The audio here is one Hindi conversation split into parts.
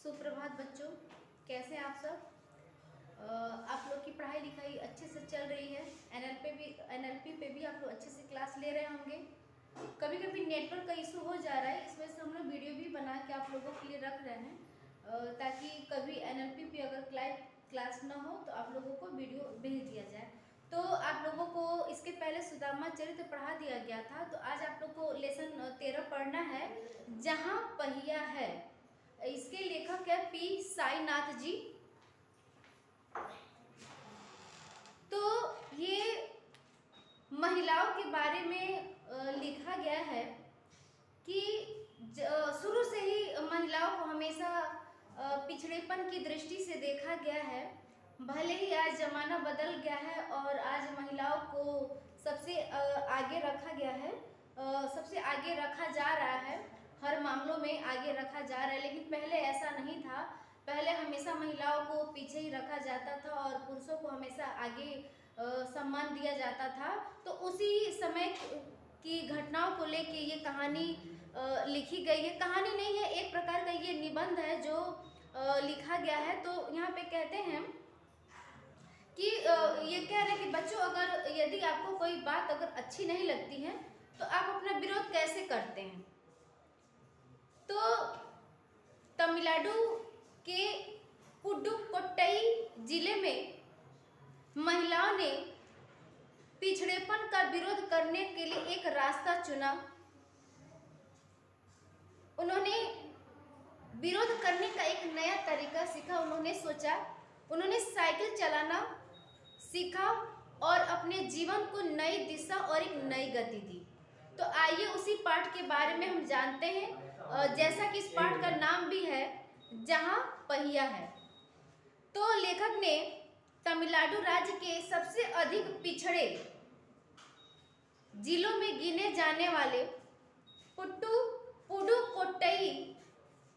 सुप्रभात बच्चों, कैसे हैं आप सब। आप लोग की पढ़ाई लिखाई अच्छे से चल रही है। एनएलपी पे भी आप लोग अच्छे से क्लास ले रहे होंगे। कभी कभी नेटवर्क का इशू हो जा रहा है, इस वजह से हम लोग वीडियो भी बना के आप लोगों के लिए रख रहे हैं, ताकि कभी एनएलपी पे अगर क्लास ना हो तो आप लोगों को वीडियो भेज दिया जाए। तो आप लोगों को इसके पहले सुदामा चरित्र पढ़ा दिया गया था, तो आज आप लोग को लेसन 13 पढ़ना है, जहाँ पहिया है। इसके लेखक है पी साईनाथ जी। तो ये महिलाओं के बारे में लिखा गया है कि शुरू से ही महिलाओं को हमेशा पिछड़ेपन की दृष्टि से देखा गया है। भले ही आज ज़माना बदल गया है और आज महिलाओं को सबसे आगे रखा गया है, सबसे आगे रखा जा रहा है, हर मामलों में आगे रखा जा रहा है, लेकिन पहले ऐसा नहीं था। पहले हमेशा महिलाओं को पीछे ही रखा जाता था और पुरुषों को हमेशा आगे सम्मान दिया जाता था। तो उसी समय की घटनाओं को लेके ये कहानी लिखी गई है। कहानी नहीं है, एक प्रकार का ये निबंध है जो लिखा गया है। तो यहाँ पे कहते हैं कि ये कह रहे हैं कि बच्चों, अगर यदि आपको कोई बात अगर अच्छी नहीं लगती है तो आप अपना विरोध कैसे करते हैं। तो तमिलनाडु के पुडुकोट्टई जिले में महिलाओं ने पिछड़ेपन का विरोध करने के लिए एक रास्ता चुना। उन्होंने विरोध करने का एक नया तरीका सीखा। उन्होंने सोचा, उन्होंने साइकिल चलाना सीखा और अपने जीवन को नई दिशा और एक नई गति दी। तो आइए उसी पाठ के बारे में हम जानते हैं, जैसा कि इस पाठ का नाम भी है, जहाँ पहिया है। तो लेखक ने तमिलनाडु राज्य के सबसे अधिक पिछड़े जिलों में गिने जाने वाले पुडुकोट्टई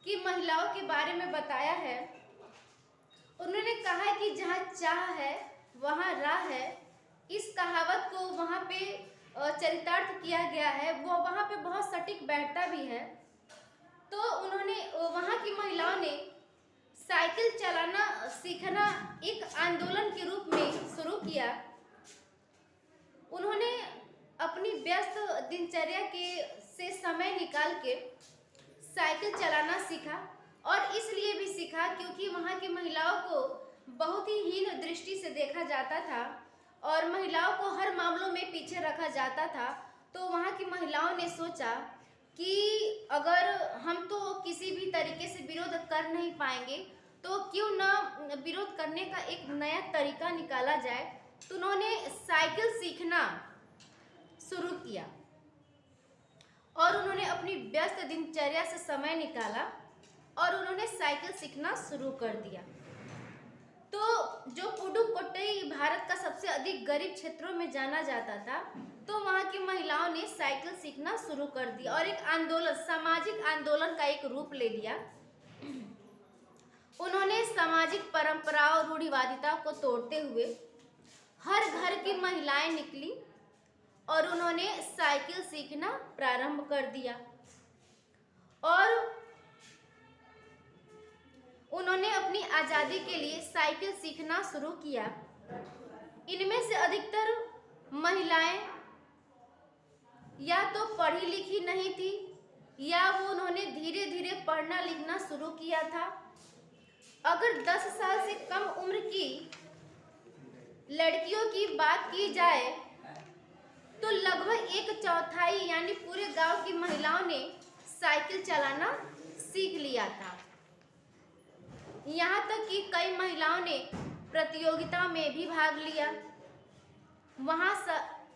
की महिलाओं के बारे में बताया है। उन्होंने कहा है कि जहाँ चाह है वहाँ राह है। इस कहावत को वहाँ पे चरितार्थ किया गया है, वो वहाँ पे बहुत सटीक बैठता भी है। तो उन्होंने वहाँ की महिलाओं ने साइकिल चलाना सीखना एक आंदोलन के रूप में शुरू किया। उन्होंने अपनी व्यस्त दिनचर्या से समय निकाल के साइकिल चलाना सीखा, और इसलिए भी सीखा क्योंकि वहाँ की महिलाओं को बहुत ही हीन दृष्टि से देखा जाता था और महिलाओं को हर मामलों में पीछे रखा जाता था। तो वहाँ की महिलाओं ने सोचा कि अगर हम तो किसी भी तरीके से विरोध कर नहीं पाएंगे, तो क्यों ना विरोध करने का एक नया तरीका निकाला जाए। तो उन्होंने साइकिल सीखना शुरू किया और उन्होंने अपनी व्यस्त दिनचर्या से समय निकाला और उन्होंने साइकिल सीखना शुरू कर दिया। तो जो पुडुकोट्टई भारत का सबसे अधिक गरीब क्षेत्रों में जाना जाता था, तो वहाँ की महिलाओं ने साइकिल सीखना शुरू कर दिया और एक आंदोलन, सामाजिक आंदोलन का एक रूप ले लिया। उन्होंने सामाजिक परंपराओं, रूढ़िवादिता को तोड़ते हुए हर घर की महिलाएं निकली और उन्होंने साइकिल सीखना प्रारंभ कर दिया और उन्होंने अपनी आज़ादी के लिए साइकिल सीखना शुरू किया। इनमें से अधिकतर महिलाएं या तो पढ़ी लिखी नहीं थी या वो उन्होंने धीरे धीरे पढ़ना लिखना शुरू किया था। अगर 10 साल से कम उम्र की लड़कियों की बात की जाए तो लगभग 1/4 यानी पूरे गांव की महिलाओं ने साइकिल चलाना सीख लिया था। यहाँ तक कि कई महिलाओं ने प्रतियोगिता में भी भाग लिया। वहाँ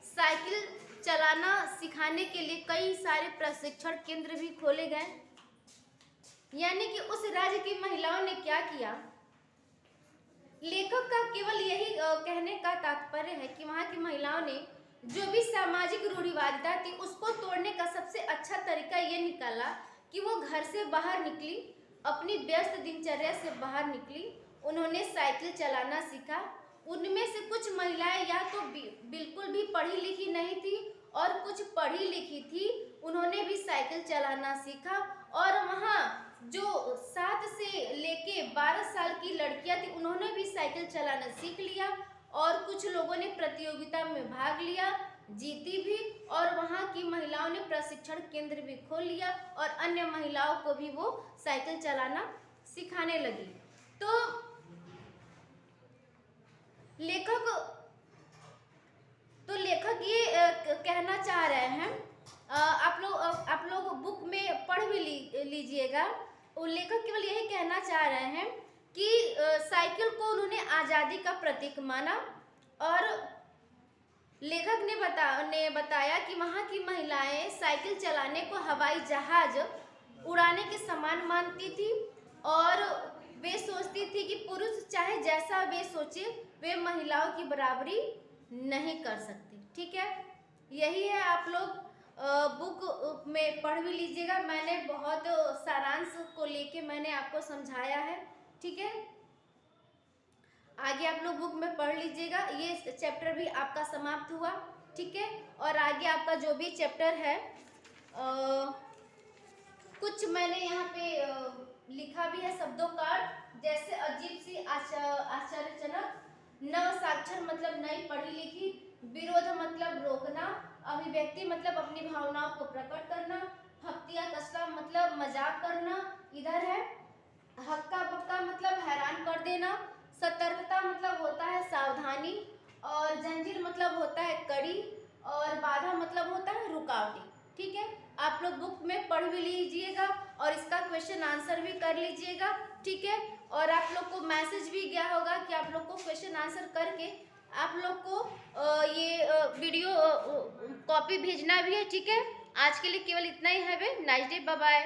साइकिल चलाना सिखाने के लिए कई सारे प्रशिक्षण केंद्र भी खोले गए। यानी कि उस राज्य की महिलाओं ने क्या किया, लेखक का केवल यही कहने का तात्पर्य है कि वहाँ की महिलाओं ने जो भी सामाजिक रूढ़िवादिता थी उसको तोड़ने का सबसे अच्छा तरीका ये निकाला कि वो घर से बाहर निकली, अपनी व्यस्त दिनचर्या से बाहर निकली, उन्होंने साइकिल चलाना सीखा। उनमें से कुछ महिलाएं या तो बिल्कुल भी पढ़ी लिखी नहीं थी और कुछ पढ़ी लिखी थी, उन्होंने भी साइकिल चलाना सीखा। और वहाँ जो 7 से 12 साल की लड़कियां थी, उन्होंने भी साइकिल चलाना सीख लिया और कुछ लोगों ने प्रतियोगिता में भाग लिया, जीती भी, और वहां की महिलाओं ने प्रशिक्षण केंद्र भी खोल लिया और अन्य महिलाओं को भी वो साइकिल चलाना सिखाने लगी। तो लेखक ये कहना चाह रहे हैं, आप लोग बुक में पढ़ भी लीजिएगा। लेखक केवल यही कहना चाह रहे हैं कि साइकिल को उन्होंने आज़ादी का प्रतीक माना और लेखक ने बताया कि वहाँ की महिलाएं साइकिल चलाने को हवाई जहाज उड़ाने के समान मानती थी और वे सोचती थी कि पुरुष चाहे जैसा वे सोचे, वे महिलाओं की बराबरी नहीं कर सकते। ठीक है, यही है, आप लोग बुक में पढ़ भी लीजिएगा। मैंने बहुत सारांश को लेके मैंने आपको समझाया है। ठीक है, आगे आप लोग बुक में पढ़ लीजिएगा। ये चैप्टर भी आपका समाप्त हुआ। ठीक है, और आगे आपका जो भी चैप्टर है कुछ मैंने यहाँ पे लिखा भी है शब्दों का, जैसे अजीब सी, आश्चर्यजनक, नवसाक्षर मतलब नई पढ़ी लिखी, विरोध मतलब रोकना, अभिव्यक्ति मतलब अपनी भावनाओं को प्रकट करना, हफ्तिया कसला मतलब मजाक करना, इधर है हक्का बक्का मतलब हैरान कर देना, सतर्कता मतलब होता है सावधानी, और जंजीर मतलब होता है कड़ी, और बाधा मतलब होता है रुकावटें। ठीक है, आप लोग बुक में पढ़ भी लीजिएगा और इसका क्वेश्चन आंसर भी कर लीजिएगा। ठीक है, और आप लोग को मैसेज भी गया होगा कि आप लोग को क्वेश्चन आंसर करके आप लोग को ये वीडियो कॉपी भेजना भी है। ठीक है, आज के लिए केवल इतना ही है। Nice day, bye bye.